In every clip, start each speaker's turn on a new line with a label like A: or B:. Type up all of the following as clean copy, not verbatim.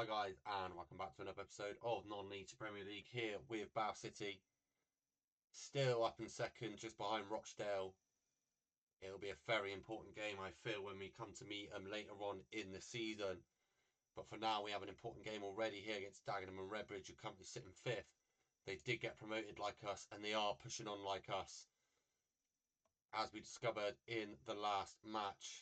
A: Hi guys, and welcome back to another episode of Non-League Premier League here with Bow City. Still up in second, just behind Rochdale. It'll be a very important game, I feel, when we come to meet them later on in the season. But for now, we have an important game already here against Dagenham and Redbridge, who currently sit in fifth. They did get promoted like us, and they are pushing on like us, as we discovered in the last match.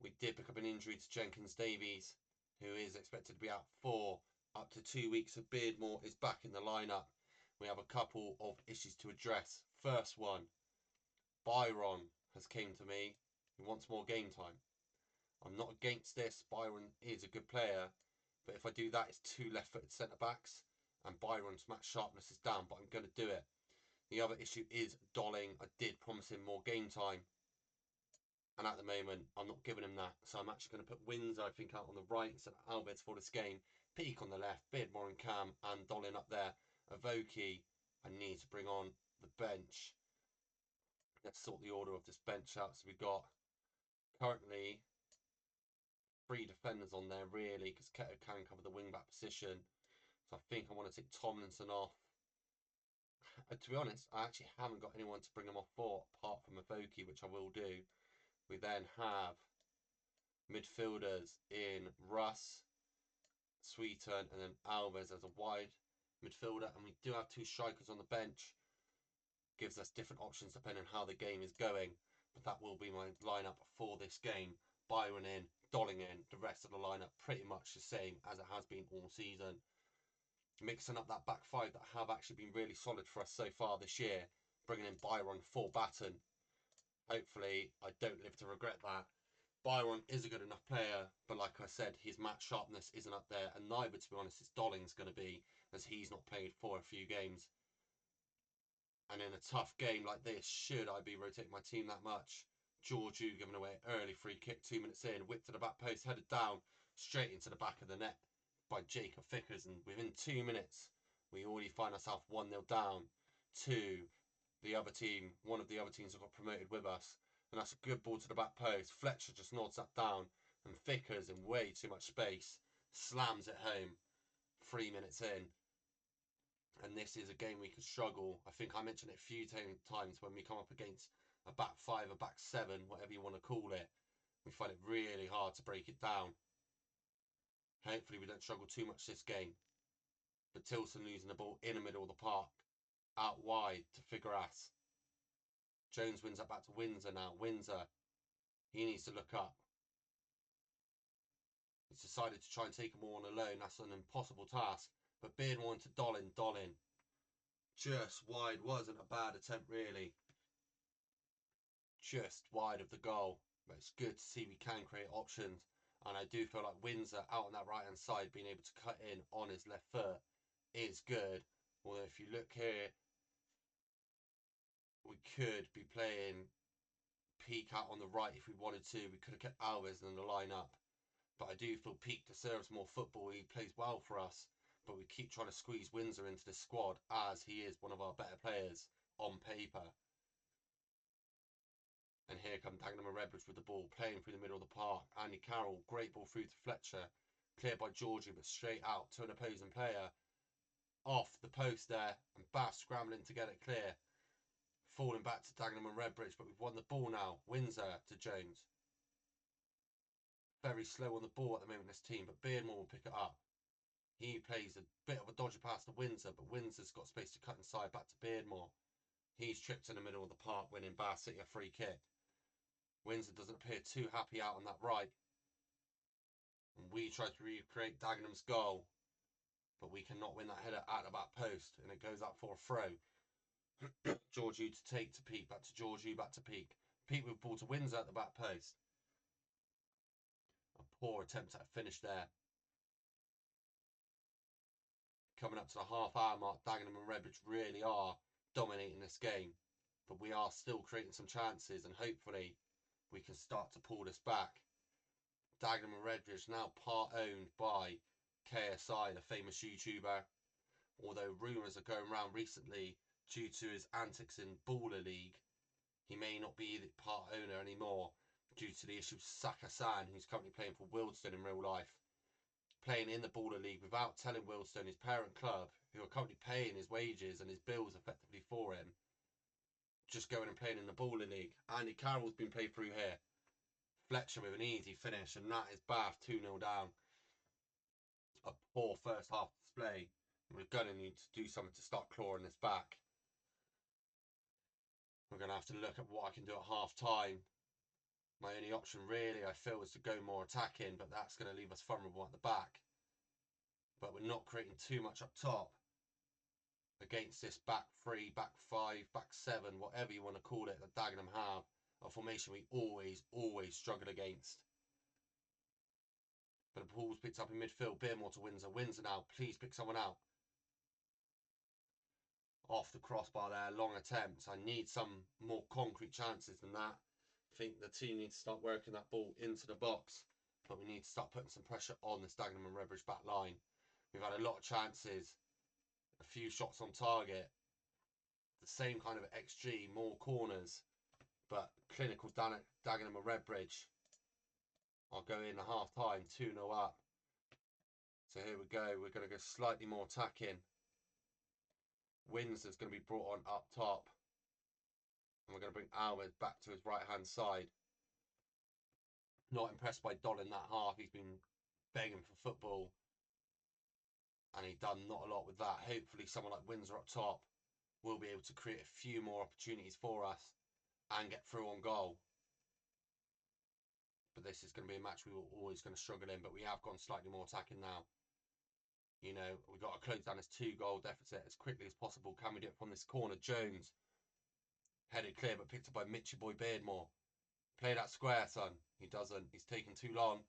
A: We did pick up an injury to Jenkins Davies, who is expected to be out for up to 2 weeks. So Beardmore is back in the lineup. We have a couple of issues to address. First one, Byron has came to me. He wants more game time. I'm not against this. Byron is a good player. But if I do that, it's two left-footed centre-backs. And Byron's match sharpness is down, but I'm going to do it. The other issue is Dolling. I did promise him more game time. And at the moment, I'm not giving him that. So I'm actually going to put Windsor, I think, out on the right instead of Alves for this game. Peak on the left, Beardmore and Cam, and Dolin up there. Avoki, I need to bring on the bench. Let's sort the order of this bench out. So we've got currently 3 defenders on there, really, because Keto can cover the wing-back position. So I think I want to take Tomlinson off. To be honest, I actually haven't got anyone to bring him off for, apart from Avoki, which I will do. We then have midfielders in Russ, Sweeten, and then Alves as a wide midfielder. And we do have 2 strikers on the bench. Gives us different options depending on how the game is going. But that will be my lineup for this game. Byron in, Dolling in, the rest of the lineup pretty much the same as it has been all season. Mixing up that back 5 that have actually been really solid for us so far this year. Bringing in Byron for Batten. Hopefully, I don't live to regret that. Byron is a good enough player, but like I said, his match sharpness isn't up there, and neither, to be honest, is Dolling's going to be, as he's not played for a few games. And in a tough game like this, should I be rotating my team that much? Georgiou giving away an early free kick 2 minutes in, whipped to the back post, headed down, straight into the back of the net by Jacob Vickers, and within 2 minutes, we already find ourselves 1-0 down to the other team. One of the other teams that got promoted with us. And that's a good ball to the back post. Fletcher just nods that down. And Vickers, in way too much space, slams it home 3 minutes in. And this is a game we could struggle. I think I mentioned it a few times when we come up against a back 5, a back 7, whatever you want to call it. We find it really hard to break it down. Hopefully we don't struggle too much this game. But Tilson losing the ball in the middle of the park. Out wide to Figueras. Jones wins that back to Windsor now. Windsor, he needs to look up. He's decided to try and take him all on alone. That's an impossible task. But Beardmore into Dolin. Dolin just wide. Wasn't a bad attempt, really. Just wide of the goal. But it's good to see we can create options. And I do feel like Windsor out on that right-hand side, being able to cut in on his left foot is good. Although if you look here, we could be playing Peak out on the right if we wanted to. We could have kept Alves in the line-up. But I do feel Peak deserves more football. He plays well for us. But we keep trying to squeeze Windsor into the squad as he is one of our better players on paper. And here come Dagenham and Redbridge with the ball, playing through the middle of the park. Andy Carroll, great ball through to Fletcher. Cleared by Georgiou, but straight out to an opposing player. Off the post there, and Bass scrambling to get it clear. Falling back to Dagenham and Redbridge, but we've won the ball now. Windsor to Jones. Very slow on the ball at the moment, this team, but Beardmore will pick it up. He plays a bit of a dodgy pass to Windsor, but Windsor's got space to cut inside back to Beardmore. He's tripped in the middle of the park, winning Bath City a free kick. Windsor doesn't appear too happy out on that right. And we try to recreate Dagenham's goal, but we cannot win that header at the back post, and it goes out for a throw. Georgiou to take to Peak, back to Georgiou, back to Peak. Peak with ball to Windsor at the back post. A poor attempt at a finish there. Coming up to the half-hour mark, Dagenham and Redbridge really are dominating this game. But we are still creating some chances, and hopefully we can start to pull this back. Dagenham and Redbridge now part owned by KSI, the famous YouTuber. Although rumours are going around recently due to his antics in Baller League, he may not be the part owner anymore due to the issue of Saka-san, who's currently playing for Wildston in real life. playing in the Baller League without telling Willstone, his parent club, who are currently paying his wages and his bills effectively for him, just going and playing in the Baller League. Andy Carroll's been played through here. Fletcher with an easy finish, and that is Bath 2-0 down. A poor first half display. We're going to need to do something to start clawing this back. We're going to have to look at what I can do at half time. My only option really, I feel, is to go more attacking, but that's going to leave us vulnerable at the back. But we're not creating too much up top against this back three, back five, back seven, whatever you want to call it, that Dagenham have. A formation we always struggle against. But the ball's picked up in midfield. Beermore to Windsor. Windsor now, please pick someone out. Off the crossbar there, long attempts. I need some more concrete chances than that. I think the team needs to start working that ball into the box, but we need to start putting some pressure on this Dagenham and Redbridge back line. We've had a lot of chances, a few shots on target, the same kind of XG, more corners, but clinical Dagenham and Redbridge. I'll go in the half time, 2-0 up. So here we go, we're going to go slightly more attacking. Windsor's going to be brought on up top. And we're going to bring Alves back to his right-hand side. Not impressed by Don in that half. He's been begging for football. And he's done not a lot with that. Hopefully someone like Windsor up top will be able to create a few more opportunities for us and get through on goal. But this is going to be a match we were always going to struggle in. But we have gone slightly more attacking now. You know, we've got to close down this 2-goal deficit as quickly as possible. Can we do it from this corner? Jones. Headed clear, but picked up by Mitchy Boy Beardmore. Play that square, son. He doesn't. He's taken too long.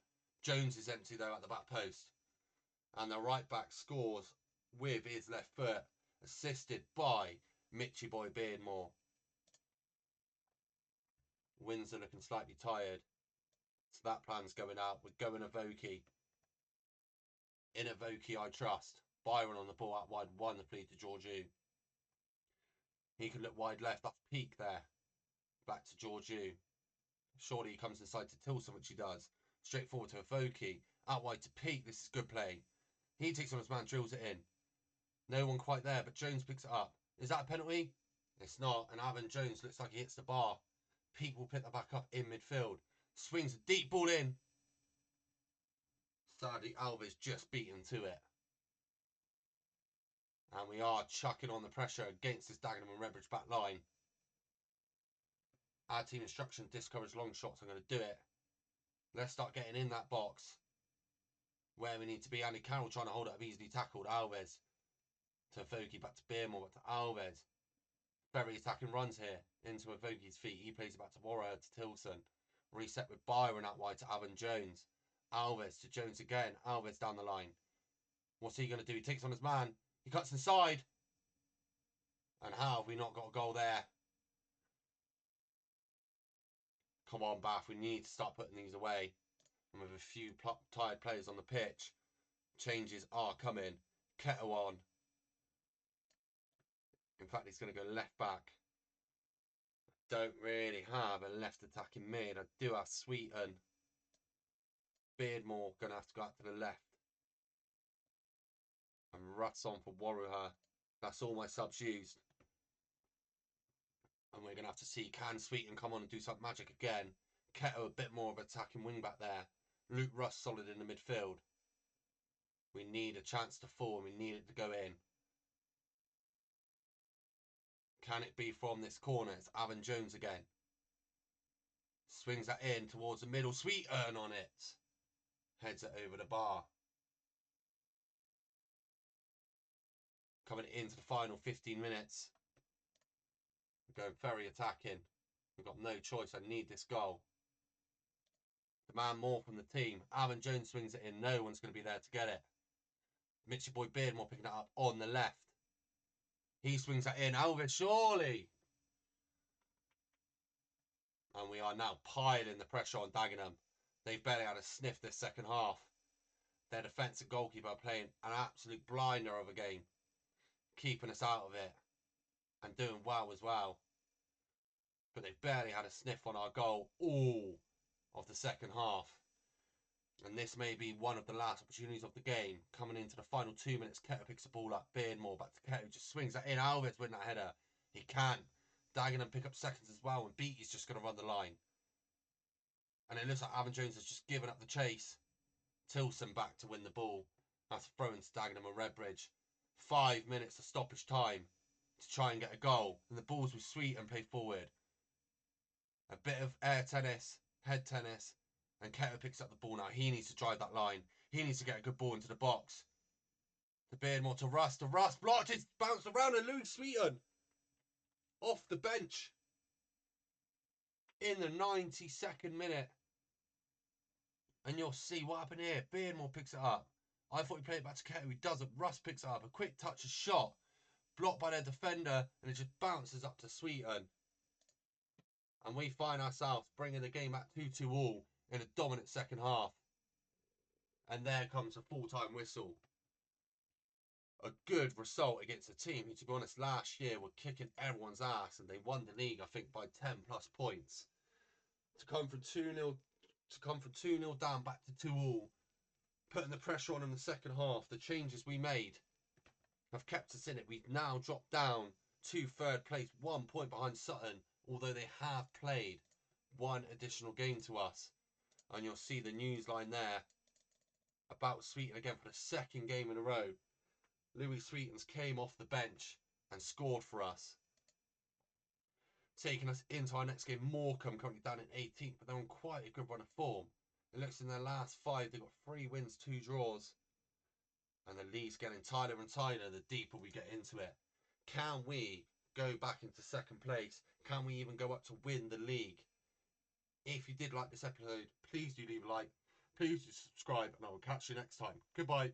A: Jones is empty, though, at the back post. And the right back scores with his left foot, assisted by Mitchy Boy Beardmore. Windsor looking slightly tired. So that plan's going out. We're going Avoki. In Avoki, I trust. Byron on the ball out wide. Wonderfully to Georgiou. He can look wide left. That's Peak there. Back to Georgiou. Surely he comes inside to Tilson, which he does. Straight forward to Avoki. Out wide to Peak. This is good play. He takes on his man, drills it in. No one quite there, but Jones picks it up. Is that a penalty? It's not. And Avon Jones looks like he hits the bar. Peak will pick that back up in midfield. Swings a deep ball in. Sadly, Alves just beaten to it. And we are chucking on the pressure against this Dagenham and Redbridge back line. Our team instruction, discourage long shots. I'm going to do it. Let's start getting in that box where we need to be. Andy Carroll trying to hold it up, easily tackled. Alves to Avoki, back to Beermore, back to Alves. Very attacking runs here into Avoki's feet. He plays it back to Warrior to Tilson. Reset with Byron out wide to Avon Jones. Alves to Jones again. Alves down the line. What's he going to do? He takes on his man. He cuts inside. And how have we not got a goal there? Come on, Bath. We need to start putting these away. And with a few tired players on the pitch, changes are coming. Keto on. In fact, he's going to go left back. Don't really have a left attacking mid. I do have Sweeten. Beardmore going to have to go out to the left. And Russ on for Warrior. That's all my subs used. And we're going to have to see, can Sweeten come on and do some magic again? Keto a bit more of attacking wing back there. Luke Russ solid in the midfield. We need a chance to form. We need it to go in. Can it be from this corner? It's Avon Jones again. Swings that in towards the middle. Sweeten on it. Heads it over the bar. Coming into the final 15 minutes. We're going very attacking. We've got no choice. I need this goal. Demand more from the team. Avon Jones swings it in. No one's going to be there to get it. Mitchy Boy Beardmore picking it up on the left. He swings that in. Alves, surely. And we are now piling the pressure on Dagenham. They've barely had a sniff this second half. Their defensive goalkeeper playing an absolute blinder of a game. Keeping us out of it. And doing well as well. But they've barely had a sniff on our goal all of the second half. And this may be one of the last opportunities of the game. Coming into the final 2 minutes, Keto picks the ball up. Beardmore back to Keto, just swings that in. Alves win that header. He can. Dagenham pick up seconds as well, and Beattie's just going to run the line. And it looks like Alvin Jones has just given up the chase. Tilson back to win the ball. That's thrown to Dagenham and Redbridge. 5 minutes of stoppage time to try and get a goal. And the ball's with Sweeten play forward. A bit of air tennis, head tennis, and Keto picks up the ball now. He needs to drive that line. He needs to get a good ball into the box. To Beardmore to Russ. To Russ. Blocked. It's bounced around, and Louis Sweeten off the bench in the 92nd minute. And you'll see what happened here. Beardmore picks it up. I thought he played it back to Keto. He doesn't. Russ picks it up. A quick touch, a shot. Blocked by their defender. And it just bounces up to Sweeten. And we find ourselves bringing the game back 2-2 all in a dominant second half. And there comes a full-time whistle. A good result against a team who, to be honest, last year were kicking everyone's ass, and they won the league, I think, by 10 plus points. To come from 2-0 down back to 2-all, putting the pressure on in the second half, the changes we made have kept us in it. We've now dropped down to third place, 1 point behind Sutton, although they have played one additional game to us. And you'll see the news line there about Sweeten again for the second game in a row. Louis Sweetens came off the bench and scored for us, taking us into our next game. Morecambe currently down in 18th, but they're on quite a good run of form. It looks in their last 5, they've got 3 wins, 2 draws. And the league's getting tighter and tighter the deeper we get into it. Can we go back into second place? Can we even go up to win the league? If you did like this episode, please do leave a like. Please do subscribe, and I will catch you next time. Goodbye.